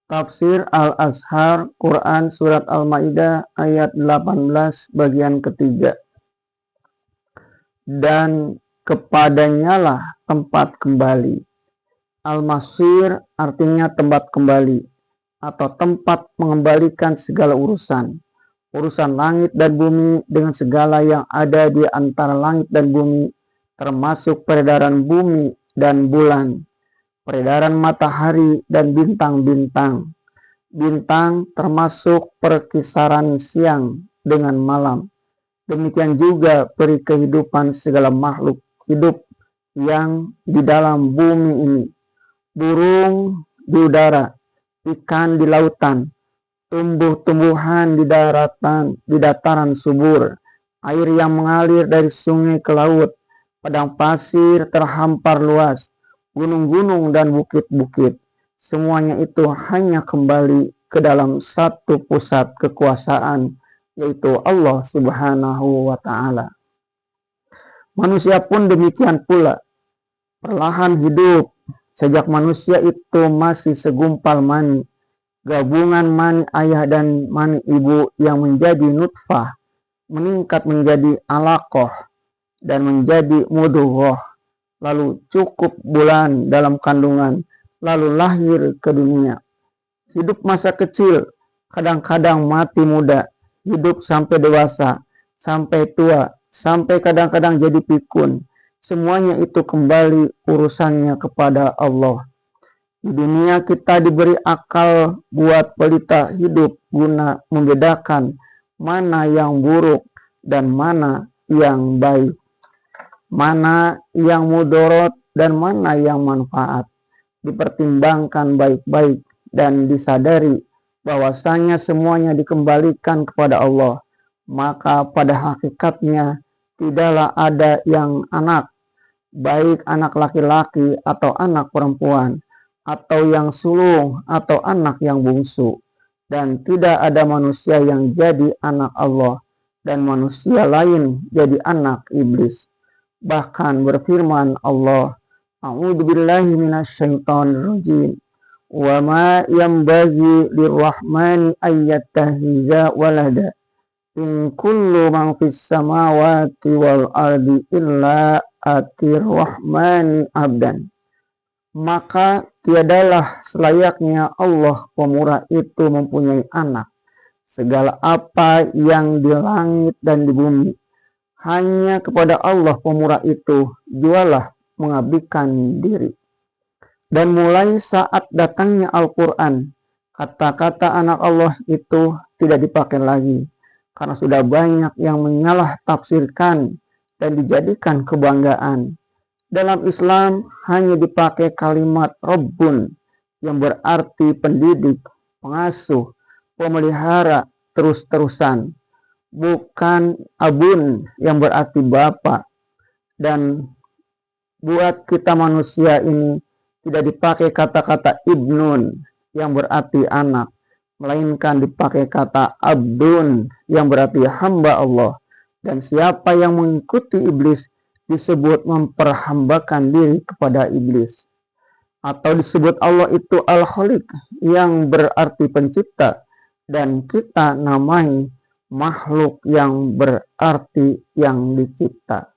Tafsir Al-Azhar Quran Surat Al-Ma'idah ayat 18 bagian ketiga. Dan kepadanyalah tempat kembali. Al-Masir artinya tempat kembali atau tempat mengembalikan segala urusan. Urusan langit dan bumi dengan segala yang ada di antara langit dan bumi, termasuk peredaran bumi dan bulan, peredaran matahari dan bintang-bintang. Bintang termasuk perkisaran siang dengan malam. Demikian juga peri kehidupan segala makhluk hidup yang di dalam bumi ini. Burung di udara, ikan di lautan, tumbuh-tumbuhan di daratan, di dataran subur, air yang mengalir dari sungai ke laut, padang pasir terhampar luas, gunung-gunung dan bukit-bukit. Semuanya itu hanya kembali ke dalam satu pusat kekuasaan, yaitu Allah Subhanahu wa Ta'ala. Manusia pun demikian pula, perlahan hidup. Sejak manusia itu masih segumpal mani, gabungan mani ayah dan mani ibu yang menjadi nutfah, meningkat menjadi alaqah dan menjadi mudghah, lalu cukup bulan dalam kandungan, lalu lahir ke dunia. Hidup masa kecil, kadang-kadang mati muda, hidup sampai dewasa, sampai tua, sampai kadang-kadang jadi pikun. Semuanya itu kembali urusannya kepada Allah. Di dunia kita diberi akal buat pelita hidup guna membedakan mana yang buruk dan mana yang baik, mana yang mudarat dan mana yang manfaat. Dipertimbangkan baik-baik dan disadari bahwasanya semuanya dikembalikan kepada Allah. Maka pada hakikatnya tidaklah ada yang anak, baik anak laki-laki atau anak perempuan, atau yang sulung atau anak yang bungsu, dan tidak ada manusia yang jadi anak Allah dan manusia lain jadi anak iblis. Bahkan berfirman Allah, A'udzubillahi minasyaitonirrajim, wa ma yanbaghi lirrahmani ayyattakhidha walada, in kullu man fis samawati wal ardi illa atir rahmani abdan. Maka tiadalah selayaknya Allah pemurah itu mempunyai anak. Segala apa yang di langit dan di bumi, hanya kepada Allah pemurah itu jualah mengabdikan diri. Dan mulai saat datangnya Al-Quran, kata-kata anak Allah itu tidak dipakai lagi, karena sudah banyak yang menyalah tafsirkan dan dijadikan kebanggaan. Dalam Islam hanya dipakai kalimat Rabbun yang berarti pendidik, pengasuh, pemelihara terus-terusan, bukan Abun yang berarti bapak. Dan buat kita manusia ini tidak dipakai kata-kata Ibnun yang berarti anak, melainkan dipakai kata Abdun yang berarti hamba Allah. Dan siapa yang mengikuti iblis disebut memperhambakan diri kepada iblis. Atau disebut Allah itu Al-Khaliq yang berarti pencipta, dan kita namai makhluk yang berarti yang dicipta.